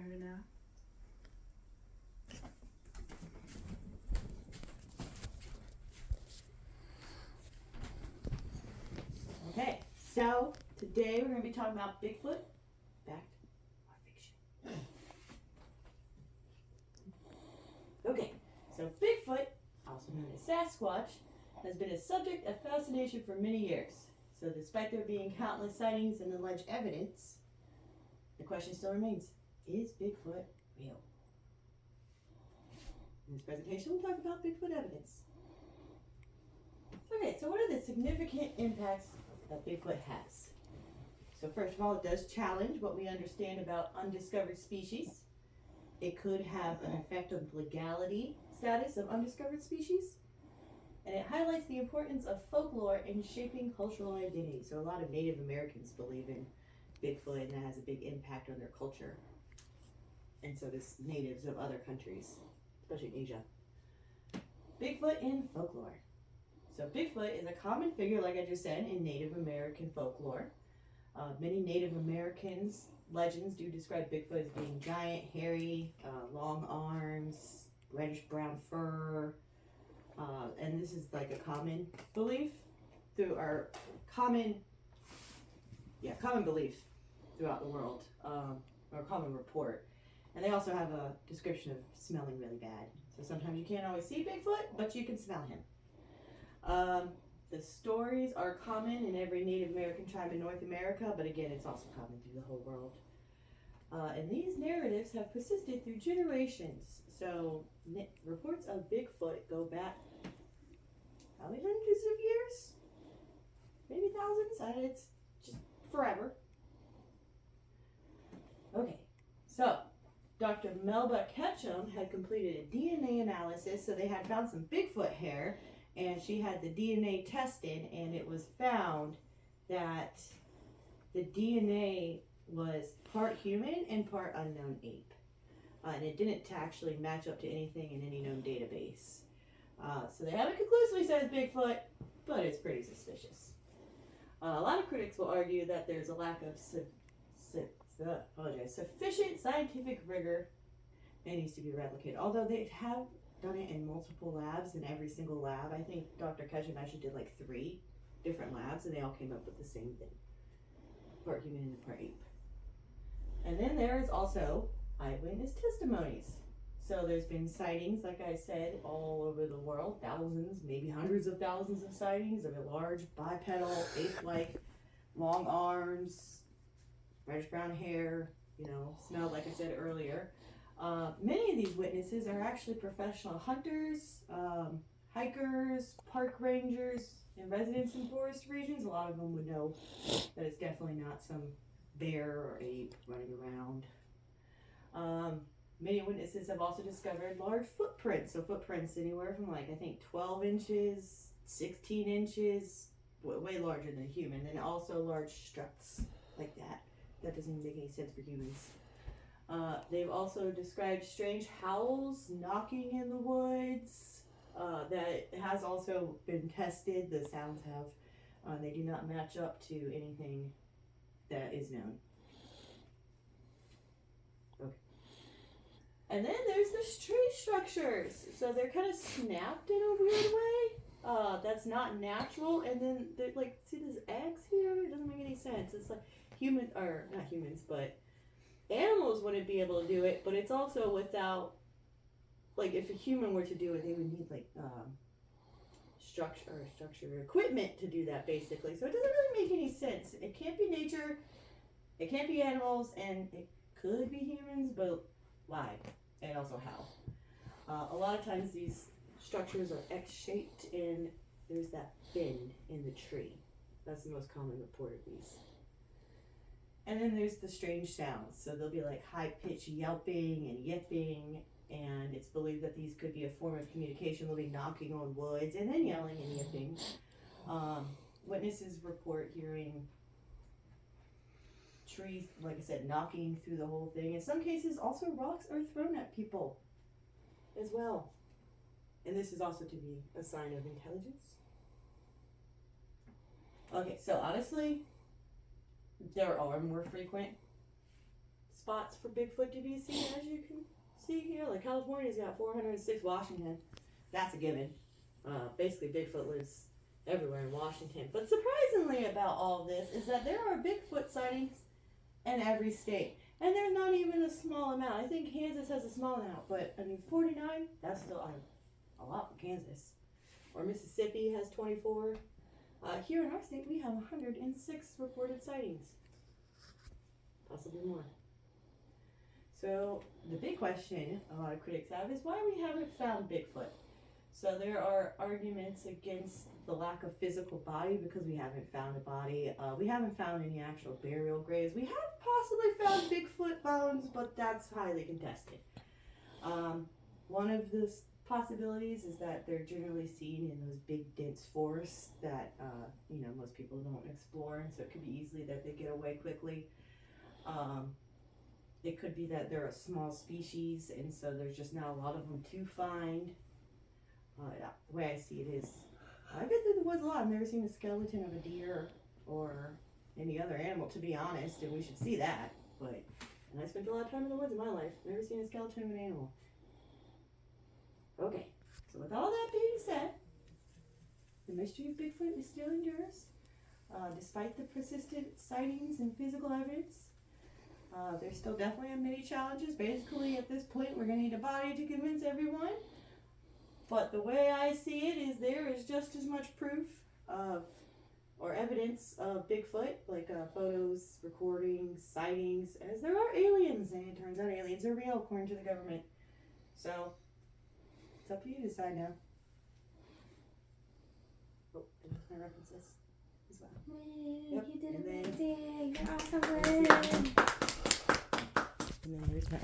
her now. Okay, so today we're going to be talking about Bigfoot, fact or fiction. Okay, so Bigfoot, also known as Sasquatch, has been a subject of fascination for many years. So despite there being countless sightings and alleged evidence, the question still remains, is Bigfoot real? In this presentation, we'll talk about Bigfoot evidence. Okay, so what are the significant impacts that Bigfoot has? So first of all, it does challenge what we understand about undiscovered species. It could have an effect on the legality status of undiscovered species. And it highlights the importance of folklore in shaping cultural identity. So a lot of Native Americans believe in Bigfoot, and that has a big impact on their culture. And so does natives of other countries, especially in Asia. Bigfoot in folklore. So Bigfoot is a common figure, like I just said, in Native American folklore. Many Native Americans' legends do describe Bigfoot as being giant, hairy, long arms, reddish-brown fur. And this is like a common belief through our common belief throughout the world, or common report. And they also have a description of smelling really bad. So sometimes you can't always see Bigfoot, but you can smell him. The stories are common in every Native American tribe in North America, but again, it's also common through the whole world. And these narratives have persisted through generations. So reports of Bigfoot go back probably hundreds of years, maybe thousands. It's just forever. Okay, so Dr. Melba Ketchum had completed a DNA analysis, so they had found some Bigfoot hair, and she had the DNA tested, and it was found that the DNA was part human and part unknown ape. And it didn't actually match up to anything in any known database. So they haven't conclusively said it's Bigfoot, but it's pretty suspicious. A lot of critics will argue that there's a lack of sufficient scientific rigor and needs to be replicated. Although they have done it in multiple labs, in every single lab. I think Dr. Ketchum actually did like 3 different labs, and they all came up with the same thing. Part human and part ape. And then there is also eyewitness testimonies. So there's been sightings, like I said, all over the world, thousands, maybe hundreds of thousands of sightings of a large bipedal, ape-like, long arms, reddish brown hair, smelled like I said earlier. Many of these witnesses are actually professional hunters, hikers, park rangers, and residents in forest regions. A lot of them would know that it's definitely not some bear or ape running around. Many witnesses have also discovered large footprints. So footprints anywhere from 12 inches, 16 inches, way larger than a human. And also large struts like that. That doesn't even make any sense for humans. They've also described strange howls, knocking in the woods. That has also been tested. The sounds have, they do not match up to anything that is known. Okay. And then there's the tree structures. So they're kind of snapped in a weird way. That's not natural. And then they're see this X here? It doesn't make any sense. It's like not humans, but animals wouldn't be able to do it, but it's also without, if a human were to do it, they would need structure equipment to do that, basically. So it doesn't really make any sense. It can't be nature, it can't be animals, and it could be humans, but why? And also how? A lot of times these structures are X-shaped, and there's that bend in the tree. That's the most common report of these. And then there's the strange sounds. So there'll be high-pitched yelping and yipping, and it's believed that these could be a form of communication. They'll be knocking on woods and then yelling and yipping. Witnesses report hearing trees, like I said, knocking through the whole thing. In some cases, also rocks are thrown at people as well. And this is also to be a sign of intelligence. Okay, so honestly, there are more frequent spots for Bigfoot to be seen, as you can see here. Like California's got 406, Washington, that's a given. Basically, Bigfoot lives everywhere in Washington. But surprisingly about all this is that there are Bigfoot sightings in every state. And there's not even a small amount. I think Kansas has a small amount, but I mean 49, that's still a lot for Kansas. Or Mississippi has 24. Here in our state, we have 106 reported sightings. Possibly more. So the big question a lot of critics have is why we haven't found Bigfoot. So there are arguments against the lack of physical body because we haven't found a body. We haven't found any actual burial graves. We have possibly found Bigfoot bones, but that's highly contested. One of the possibilities is that they're generally seen in those big dense forests that most people don't explore, and so it could be easily that they get away quickly. It could be that they're a small species, and so there's just not a lot of them to find. The way I see it is, I've been through the woods a lot. I've never seen a skeleton of a deer or any other animal, to be honest, and we should see that. And I spent a lot of time in the woods in my life. Never seen a skeleton of an animal. Okay, so with all that being said, the mystery of Bigfoot is still endures. Despite the persistent sightings and physical evidence, there's still definitely many challenges. Basically, at this point, we're going to need a body to convince everyone. But the way I see it is there is just as much proof of, or evidence of Bigfoot, like photos, recordings, sightings, as there are aliens. And it turns out aliens are real, according to the government. So, it's up to you to decide now. Oh, and my references as well. Yep. You did And then- amazing. You're awesome. And then here's my